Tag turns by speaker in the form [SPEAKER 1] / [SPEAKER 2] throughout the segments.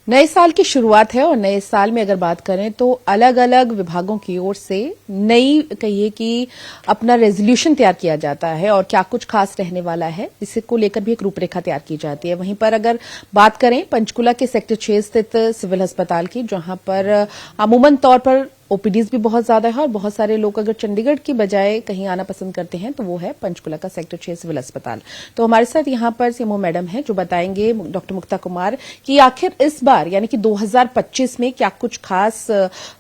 [SPEAKER 1] नए साल की शुरुआत है और नए साल में अगर बात करें तो अलग अलग विभागों की ओर से नई कहिए कि अपना रेजोल्यूशन तैयार किया जाता है और क्या कुछ खास रहने वाला है इसको लेकर भी एक रूपरेखा तैयार की जाती है। वहीं पर अगर बात करें पंचकुला के सेक्टर 6 स्थित सिविल अस्पताल की, जहां पर अमूमन तौर पर ओपीडीज भी बहुत ज्यादा है और बहुत सारे लोग अगर चंडीगढ़ की बजाय कहीं आना पसंद करते हैं तो वो है पंचकुला का सेक्टर 6 सिविल अस्पताल। तो हमारे साथ यहाँ पर सीएमओ मैडम है जो बताएंगे, डॉक्टर मुक्ता कुमार, कि आखिर इस बार यानी कि 2025 में क्या कुछ खास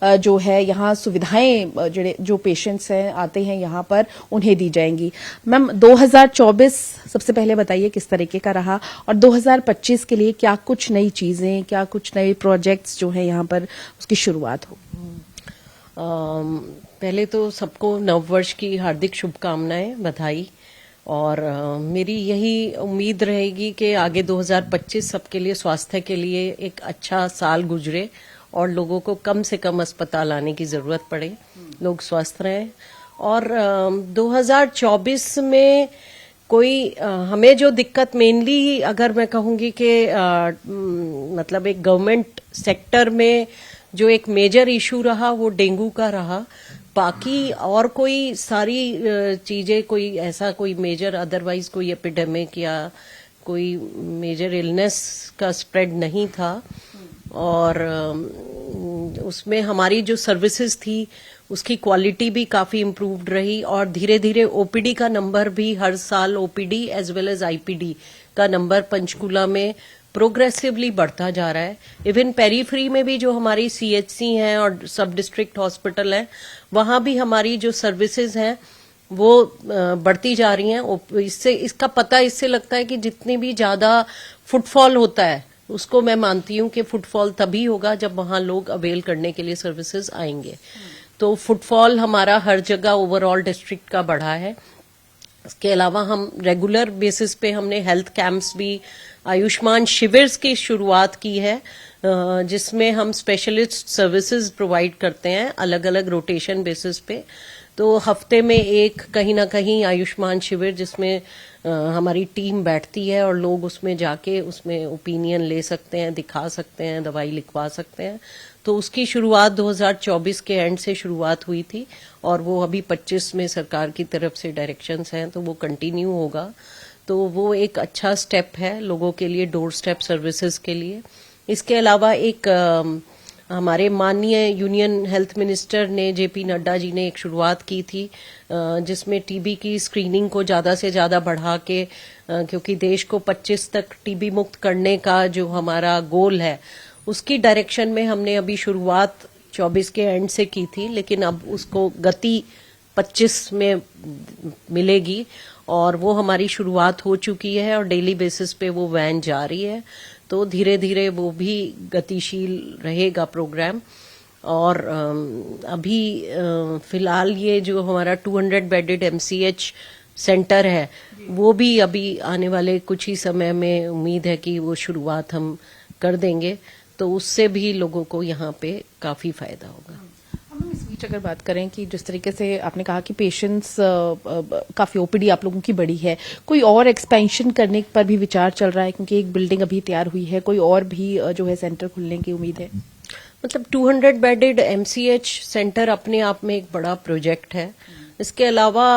[SPEAKER 1] जो है यहाँ सुविधाएं जो पेशेंट्स हैं आते हैं यहाँ पर उन्हें दी जाएंगी। मैम, 2024 सबसे पहले बताइए किस तरीके का रहा और 2025 के लिए क्या कुछ नई चीजें, क्या कुछ नए प्रोजेक्ट्स जो है यहाँ पर उसकी शुरुआत हो।
[SPEAKER 2] पहले तो सबको नववर्ष की हार्दिक शुभकामनाएं, बधाई। और मेरी यही उम्मीद रहेगी कि आगे 2025 सबके लिए स्वास्थ्य के लिए एक अच्छा साल गुजरे और लोगों को कम से कम अस्पताल आने की जरूरत पड़े, लोग स्वस्थ रहें। और 2024 में कोई हमें जो दिक्कत मेनली अगर मैं कहूंगी कि मतलब एक गवर्नमेंट सेक्टर में जो एक मेजर इशू रहा वो डेंगू का रहा। बाकी और कोई सारी चीजें, कोई ऐसा कोई मेजर अदरवाइज कोई एपिडेमिक या कोई मेजर इलनेस का स्प्रेड नहीं था। और उसमें हमारी जो सर्विसेज थी उसकी क्वालिटी भी काफी इम्प्रूव्ड रही और धीरे धीरे ओपीडी का नंबर भी हर साल OPD as well as IPD का नंबर पंचकुला में प्रोग्रेसिवली बढ़ता जा रहा है। इवन पेरीफ्री में भी जो हमारी सीएचसी हैं और सब डिस्ट्रिक्ट हॉस्पिटल हैं वहां भी हमारी जो सर्विसेज हैं वो बढ़ती जा रही हैं। इससे इसका पता इससे लगता है कि जितनी भी ज्यादा फुटफॉल होता है उसको मैं मानती हूं कि फुटफॉल तभी होगा जब वहां लोग अवेल करने के लिए सर्विसेज आएंगे। तो फुटफॉल हमारा हर जगह ओवरऑल डिस्ट्रिक्ट का बढ़ा है। इसके अलावा हम रेगुलर बेसिस पे हमने हेल्थ कैंप्स भी, आयुष्मान शिविर की शुरुआत की है जिसमें हम स्पेशलिस्ट सर्विसेज प्रोवाइड करते हैं अलग अलग रोटेशन बेसिस पे। तो हफ्ते में एक कहीं ना कहीं आयुष्मान शिविर जिसमें हमारी टीम बैठती है और लोग उसमें जाके उसमें ओपिनियन ले सकते हैं, दिखा सकते हैं, दवाई लिखवा सकते हैं। तो उसकी शुरुआत 2024 के एंड से शुरुआत हुई थी और वो अभी 25 में सरकार की तरफ से डायरेक्शंस हैं तो वो कंटिन्यू होगा। तो वो एक अच्छा स्टेप है लोगों के लिए, डोर स्टेप सर्विसेज के लिए। इसके अलावा एक हमारे माननीय यूनियन हेल्थ मिनिस्टर ने, जेपी नड्डा जी ने एक शुरुआत की थी जिसमें टीबी की स्क्रीनिंग को ज्यादा से ज्यादा बढ़ा के, क्योंकि देश को 25 तक टीबी मुक्त करने का जो हमारा गोल है उसकी डायरेक्शन में हमने अभी शुरुआत 24 के एंड से की थी, लेकिन अब उसको गति 25 में मिलेगी और वो हमारी शुरुआत हो चुकी है और डेली बेसिस पे वो वैन जा रही है। तो धीरे धीरे वो भी गतिशील रहेगा प्रोग्राम। और अभी फिलहाल ये जो हमारा 200 बेडेड एमसीएच सेंटर है वो भी अभी आने वाले कुछ ही समय में उम्मीद है कि वो शुरुआत हम कर देंगे, तो उससे भी लोगों को यहाँ पे काफी फायदा होगा।
[SPEAKER 1] हम इस बीच अगर बात करें कि जिस तरीके से आपने कहा कि पेशेंट्स काफी ओपीडी आप लोगों की बड़ी है, कोई और एक्सपेंशन करने पर भी विचार चल रहा है क्योंकि एक बिल्डिंग अभी तैयार हुई है, कोई और भी जो है सेंटर खुलने की उम्मीद है?
[SPEAKER 2] मतलब 200 बेडेड एमसीएच सेंटर अपने आप में एक बड़ा प्रोजेक्ट है। इसके अलावा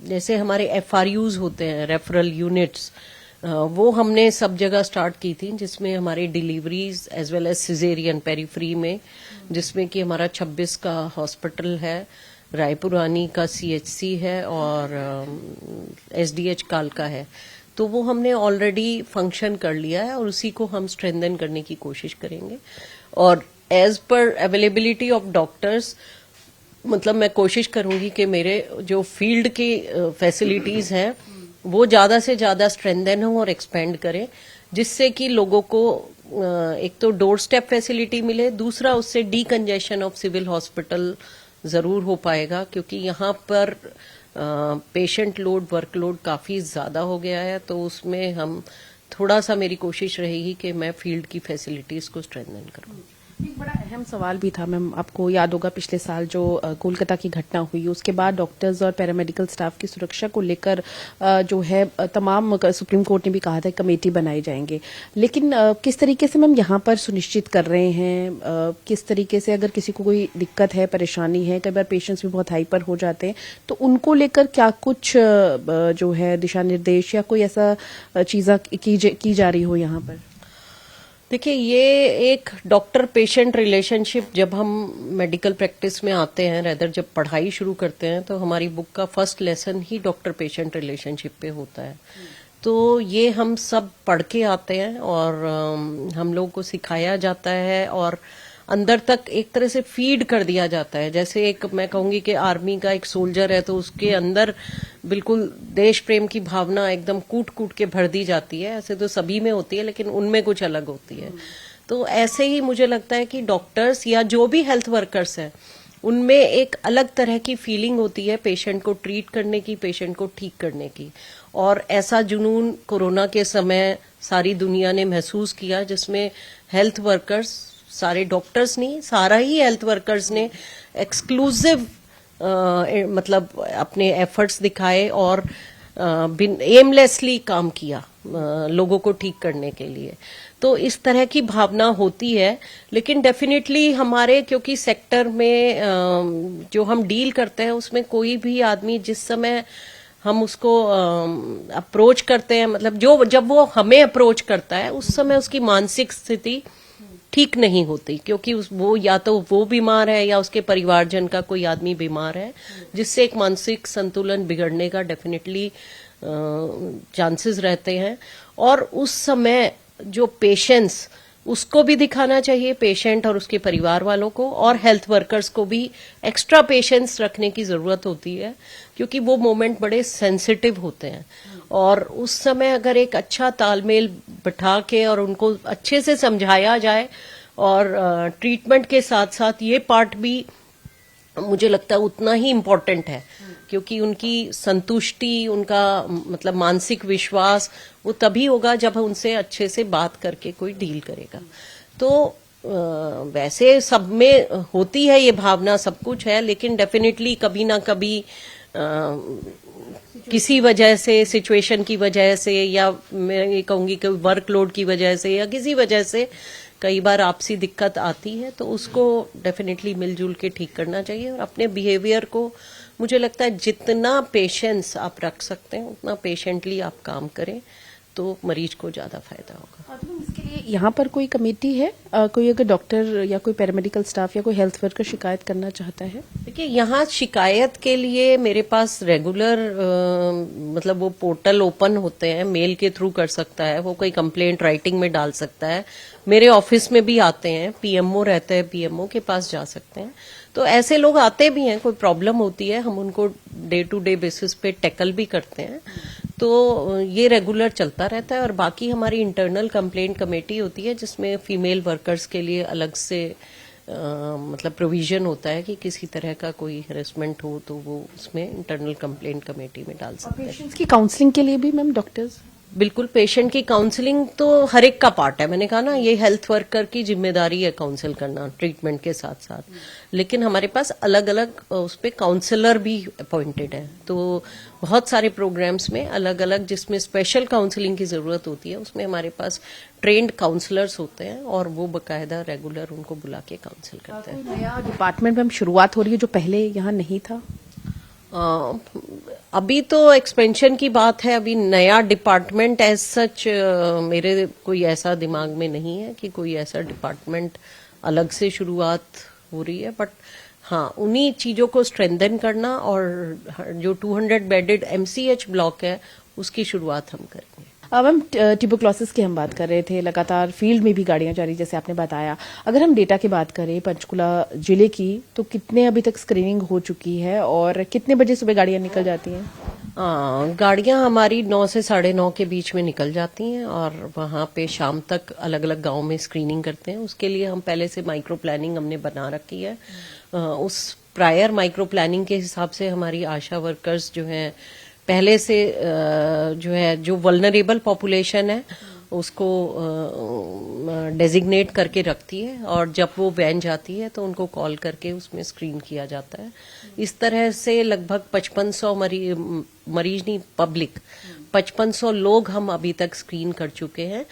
[SPEAKER 2] जैसे हमारे एफआरयूज होते हैं, रेफरल यूनिट्स, वो हमने सब जगह स्टार्ट की थी जिसमें हमारी deliveries as well as caesarean पेरीफ्री में, जिसमें कि हमारा 26 का हॉस्पिटल है, रायपुरानी का सीएचसी है और एसडीएच कालका है। तो वो हमने ऑलरेडी फंक्शन कर लिया है और उसी को हम स्ट्रेंथन करने की कोशिश करेंगे। और as per availability of doctors, मतलब मैं कोशिश करूंगी कि मेरे जो फील्ड की फैसिलिटीज हैं वो ज्यादा से ज्यादा स्ट्रेंथन हो और एक्सपेंड करें, जिससे कि लोगों को एक तो डोर स्टेप फैसिलिटी मिले, दूसरा उससे डीकंजेशन ऑफ सिविल हॉस्पिटल जरूर हो पाएगा क्योंकि यहाँ पर पेशेंट लोड, वर्कलोड काफी ज्यादा हो गया है। तो उसमें हम थोड़ा सा, मेरी कोशिश रहेगी कि मैं फील्ड की फैसिलिटीज को स्ट्रेंथन करूं।
[SPEAKER 1] एक बड़ा अहम सवाल भी था मैम, आपको याद होगा पिछले साल जो कोलकाता की घटना हुई, उसके बाद डॉक्टर्स और पैरामेडिकल स्टाफ की सुरक्षा को लेकर जो है तमाम सुप्रीम कोर्ट ने भी कहा था कमेटी बनाई जाएंगे, लेकिन किस तरीके से मैम यहाँ पर सुनिश्चित कर रहे हैं, किस तरीके से अगर किसी को कोई दिक्कत है, परेशानी है, कई बार पेशेंट्स भी बहुत हाइपर हो जाते हैं, तो उनको लेकर क्या कुछ जो है दिशा निर्देश या कोई ऐसा चीज़ की जा रही हो यहाँ पर?
[SPEAKER 2] देखिए, ये एक डॉक्टर पेशेंट रिलेशनशिप जब हम मेडिकल प्रैक्टिस में आते हैं, रेदर जब पढ़ाई शुरू करते हैं, तो हमारी बुक का फर्स्ट लेसन ही डॉक्टर पेशेंट रिलेशनशिप पे होता है। तो ये हम सब पढ़ के आते हैं और हम लोगों को सिखाया जाता है और अंदर तक एक तरह से फीड कर दिया जाता है। जैसे एक मैं कहूंगी कि आर्मी का एक सोल्जर है तो उसके अंदर बिल्कुल देश प्रेम की भावना एकदम कूट कूट के भर दी जाती है। ऐसे तो सभी में होती है, लेकिन उनमें कुछ अलग होती है। तो ऐसे ही मुझे लगता है कि डॉक्टर्स या जो भी हेल्थ वर्कर्स हैं, उनमें एक अलग तरह की फीलिंग होती है पेशेंट को ट्रीट करने की, पेशेंट को ठीक करने की। और ऐसा जुनून कोरोना के समय सारी दुनिया ने महसूस किया, जिसमें हेल्थ वर्कर्स, सारे डॉक्टर्स नहीं, सारा ही हेल्थ वर्कर्स ने एक्सक्लूसिव मतलब अपने एफर्ट्स दिखाए और एमलेसली काम किया लोगों को ठीक करने के लिए। तो इस तरह की भावना होती है, लेकिन डेफिनेटली हमारे क्योंकि सेक्टर में जो हम डील करते हैं उसमें कोई भी आदमी जिस समय हम उसको अप्रोच करते हैं, मतलब जब वो हमें अप्रोच करता है उस समय उसकी मानसिक स्थिति ठीक नहीं होती, क्योंकि वो या तो वो बीमार है या उसके परिवारजन का कोई आदमी बीमार है, जिससे एक मानसिक संतुलन बिगड़ने का डेफिनेटली चांसेस रहते हैं। और उस समय जो पेशेंस, उसको भी दिखाना चाहिए, पेशेंट और उसके परिवार वालों को, और हेल्थ वर्कर्स को भी एक्स्ट्रा पेशेंस रखने की जरूरत होती है, क्योंकि वो मोमेंट बड़े सेंसिटिव होते हैं। और उस समय अगर एक अच्छा तालमेल बिठा के और उनको अच्छे से समझाया जाए, और ट्रीटमेंट के साथ साथ ये पार्ट भी मुझे लगता है उतना ही इम्पोर्टेंट है, क्योंकि उनकी संतुष्टि, उनका मतलब मानसिक विश्वास वो तभी होगा जब उनसे अच्छे से बात करके कोई डील करेगा। तो वैसे सब में होती है ये भावना, सब कुछ है, लेकिन डेफिनेटली कभी ना कभी किसी वजह से, सिचुएशन की वजह से, या मैं ये कहूंगी कि वर्कलोड की वजह से, या किसी वजह से कई बार आपसी दिक्कत आती है, तो उसको डेफिनेटली मिलजुल के ठीक करना चाहिए। और अपने बिहेवियर को मुझे लगता है जितना पेशेंस आप रख सकते हैं उतना पेशेंटली आप काम करें, तो मरीज को ज्यादा फायदा होगा।
[SPEAKER 1] इसके लिए यहाँ पर कोई कमेटी है? कोई अगर डॉक्टर या कोई पैरामेडिकल स्टाफ या कोई हेल्थ वर्कर शिकायत करना चाहता है?
[SPEAKER 2] देखिए, यहाँ शिकायत के लिए मेरे पास रेगुलर मतलब वो पोर्टल ओपन होते हैं, मेल के थ्रू कर सकता है, वो कोई कंप्लेंट राइटिंग में डाल सकता है, मेरे ऑफिस में भी आते हैं, पीएमओ रहते हैं, पीएमओ के पास जा सकते हैं। तो ऐसे लोग आते भी हैं, कोई प्रॉब्लम होती है हम उनको डे टू डे बेसिस पे टैकल भी करते हैं। तो ये रेगुलर चलता रहता है। और बाकी हमारी इंटरनल कंप्लेंट कमेटी होती है, जिसमें फीमेल वर्कर्स के लिए अलग से मतलब प्रोविजन होता है कि किसी तरह का कोई हेरेसमेंट हो तो वो उसमें इंटरनल कंप्लेंट कमेटी में डाल सकते हैं।
[SPEAKER 1] पेशेंट्स की काउंसलिंग के लिए भी मैम डॉक्टर्स?
[SPEAKER 2] बिल्कुल, पेशेंट की काउंसलिंग तो हर एक का पार्ट है। मैंने कहा ना, ये हेल्थ वर्कर की जिम्मेदारी है काउंसिल करना ट्रीटमेंट के साथ साथ, लेकिन हमारे पास अलग अलग उस पे काउंसलर भी अपॉइंटेड है। तो बहुत सारे प्रोग्राम्स में अलग अलग जिसमें स्पेशल काउंसलिंग की जरूरत होती है, उसमें हमारे पास ट्रेंड काउंसलर्स होते हैं और वो बकायदा रेगुलर उनको बुला के काउंसिल करते हैं।
[SPEAKER 1] नया डिपार्टमेंट में शुरुआत हो रही है जो पहले यहाँ नहीं था?
[SPEAKER 2] अभी तो एक्सपेंशन की बात है, अभी नया डिपार्टमेंट एज सच मेरे कोई ऐसा दिमाग में नहीं है कि कोई ऐसा डिपार्टमेंट अलग से शुरुआत हो रही है। बट हाँ, उन्हीं चीजों को स्ट्रेंथन करना, और जो 200 बेडेड एमसीएच ब्लॉक है उसकी शुरुआत हम करेंगे।
[SPEAKER 1] मैम, ट्यूबरक्लोसिस की हम बात कर रहे थे, लगातार फील्ड में भी गाड़ियां जा रही जैसे आपने बताया। अगर हम डेटा की बात करें पंचकुला जिले की, तो कितने अभी तक स्क्रीनिंग हो चुकी है और कितने बजे सुबह गाड़ियां निकल जाती हैं?
[SPEAKER 2] गाड़ियां हमारी 9 से 9:30 के बीच में निकल जाती हैं और वहां पे शाम तक अलग अलग गांव में स्क्रीनिंग करते हैं। उसके लिए हम पहले से माइक्रो प्लानिंग हमने बना रखी है। उस प्रायर माइक्रो प्लानिंग के हिसाब से हमारी आशा वर्कर्स जो हैं पहले से जो वल्नरेबल पॉपुलेशन है उसको डेजिग्नेट करके रखती है और जब वो वैन जाती है तो उनको कॉल करके उसमें स्क्रीन किया जाता है। इस तरह से लगभग 5500 मरीज नहीं, पब्लिक 5500 लोग हम अभी तक स्क्रीन कर चुके हैं,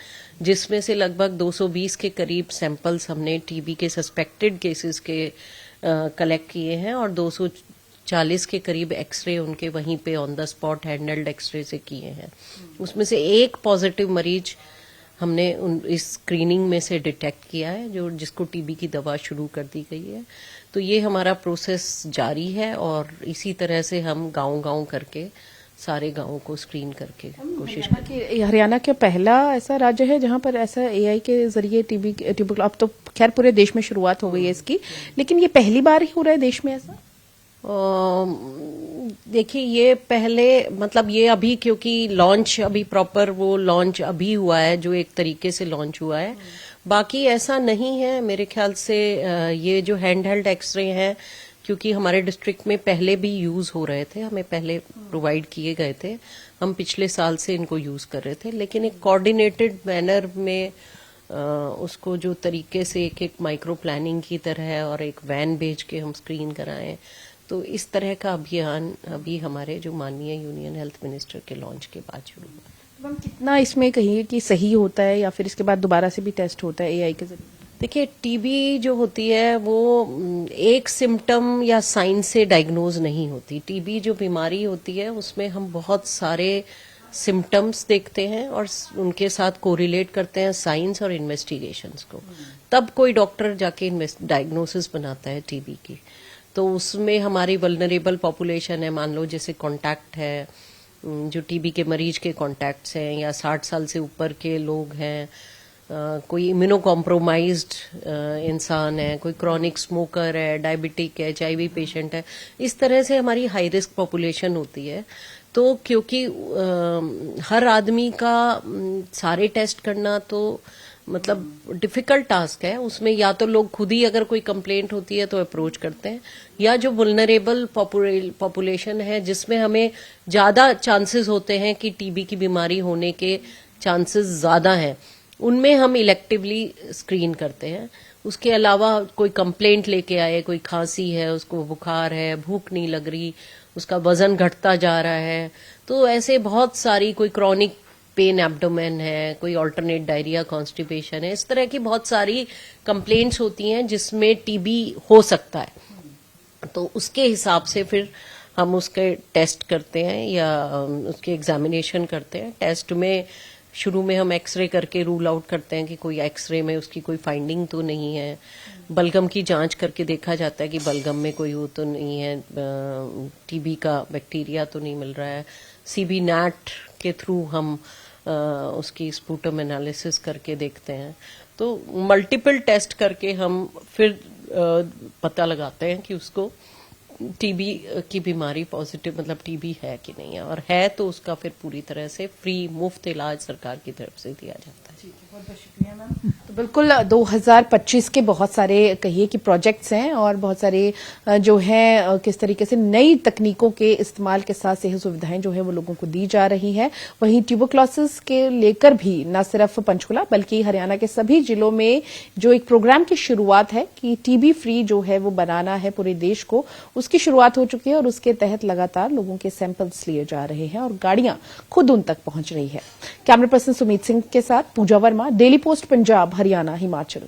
[SPEAKER 2] जिसमें से लगभग 220 के करीब सैंपल्स हमने टीबी के सस्पेक्टेड केसेस के कलेक्ट किए हैं और 240 के करीब एक्सरे उनके वहीं पे on the spot handled x ray से किए हैं। उसमें से एक पॉजिटिव मरीज हमने इस स्क्रीनिंग में से डिटेक्ट किया है, जिसको टीबी की दवा शुरू कर दी गई है। तो ये हमारा प्रोसेस जारी है और इसी तरह से हम गांव-गांव करके सारे गांवों को स्क्रीन करके कोशिश करें।
[SPEAKER 1] हरियाणा का पहला ऐसा राज्य है जहां पर ऐसा एआई के जरिए टीबी अब तो खैर पूरे देश में शुरुआत हो गई है इसकी, लेकिन ये पहली बार ही हो रहा है देश में ऐसा?
[SPEAKER 2] देखिए, ये पहले मतलब ये अभी क्योंकि लॉन्च अभी प्रॉपर वो लॉन्च अभी हुआ है, जो एक तरीके से लॉन्च हुआ है। बाकी ऐसा नहीं है मेरे ख्याल से। ये जो हैंड हेल्ड एक्सरे हैं, क्योंकि हमारे डिस्ट्रिक्ट में पहले भी यूज हो रहे थे, हमें पहले प्रोवाइड किए गए थे, हम पिछले साल से इनको यूज कर रहे थे, लेकिन एक कोऑर्डिनेटेड मैनर में उसको जो तरीके से एक माइक्रो प्लानिंग की तरह और एक वैन भेज के हम स्क्रीन कराएं, तो इस तरह का अभियान अभी हमारे जो माननीय यूनियन हेल्थ मिनिस्टर के लॉन्च के बाद शुरू हुआ।
[SPEAKER 1] हम कितना इसमें कहिए कि सही होता है या फिर इसके बाद दोबारा से भी टेस्ट होता है एआई के जरिए?
[SPEAKER 2] देखिए, टीबी जो होती है वो एक सिम्टम या साइन से डायग्नोज नहीं होती। टीबी जो बीमारी होती है उसमें हम बहुत सारे सिम्टम्स देखते हैं और उनके साथ कोरिलेट करते हैं साइंस और इन्वेस्टिगेशंस को, तब कोई डॉक्टर जाके डायग्नोसिस बनाता है टीबी की। तो उसमें हमारी वल्नरेबल पॉपुलेशन है, मान लो जैसे कॉन्टैक्ट है, जो टीबी के मरीज के कॉन्टैक्ट्स हैं, या 60 साल से ऊपर के लोग हैं, कोई इम्यूनो कॉम्प्रोमाइज्ड इंसान है, कोई क्रॉनिक स्मोकर है, डायबिटिक है, एचआईवी पेशेंट है। इस तरह से हमारी हाई रिस्क पॉपुलेशन होती है। तो क्योंकि हर आदमी का सारे टेस्ट करना तो मतलब डिफिकल्ट टास्क है, उसमें या तो लोग खुद ही अगर कोई कंप्लेंट होती है तो अप्रोच करते हैं, या जो वुल्नरेबल पॉपुलेशन है जिसमें हमें ज्यादा चांसेस होते हैं कि टीबी की बीमारी होने के चांसेस ज्यादा हैं, उनमें हम इलेक्टिवली स्क्रीन करते हैं। उसके अलावा कोई कंप्लेंट लेके आए, कोई खांसी है, उसको बुखार है, भूख नहीं लग रही, उसका वजन घटता जा रहा है, तो ऐसे बहुत सारी, कोई क्रॉनिक पेन एब्डोमेन है, कोई अल्टरनेट डायरिया कॉन्स्टिपेशन है, इस तरह की बहुत सारी कंप्लेंट्स होती हैं जिसमें टीबी हो सकता है। तो उसके हिसाब से फिर हम उसके टेस्ट करते हैं या उसके एग्जामिनेशन करते हैं। टेस्ट में शुरू में हम एक्सरे करके रूल आउट करते हैं कि कोई एक्सरे में उसकी कोई फाइंडिंग तो नहीं है। बलगम की जांच करके देखा जाता है कि बलगम में कोई वो तो नहीं है, टीबी का बैक्टीरिया तो नहीं मिल रहा है। सीबी नैट के थ्रू हम उसकी स्पूटम एनालिसिस करके देखते हैं। तो मल्टीपल टेस्ट करके हम फिर पता लगाते हैं कि उसको टीबी की बीमारी पॉजिटिव मतलब टीबी है कि नहीं है, और है तो उसका फिर पूरी तरह से फ्री मुफ्त इलाज सरकार की तरफ से दिया जाता है।
[SPEAKER 1] बहुत बहुत शुक्रिया मैम। तो बिल्कुल 2025 के बहुत सारे कहिए कि प्रोजेक्ट्स हैं और बहुत सारे जो हैं किस तरीके से नई तकनीकों के इस्तेमाल के साथ सेहत सुविधाएं जो है वो लोगों को दी जा रही है। वहीं ट्यूबरक्लोसिस के लेकर भी न सिर्फ पंचकुला बल्कि हरियाणा के सभी जिलों में जो एक प्रोग्राम की शुरुआत है कि टीबी फ्री जो है वो बनाना है पूरे देश को, उसकी शुरुआत हो चुकी है और उसके तहत लगातार लोगों के सैंपल्स लिए जा रहे हैं और गाड़ियां खुद उन तक पहुंच रही है। कैमरा पर्सन सुमित सिंह के साथ पूजा वर्मा, डेली पोस्ट पंजाब, हरियाणा, हिमाचल।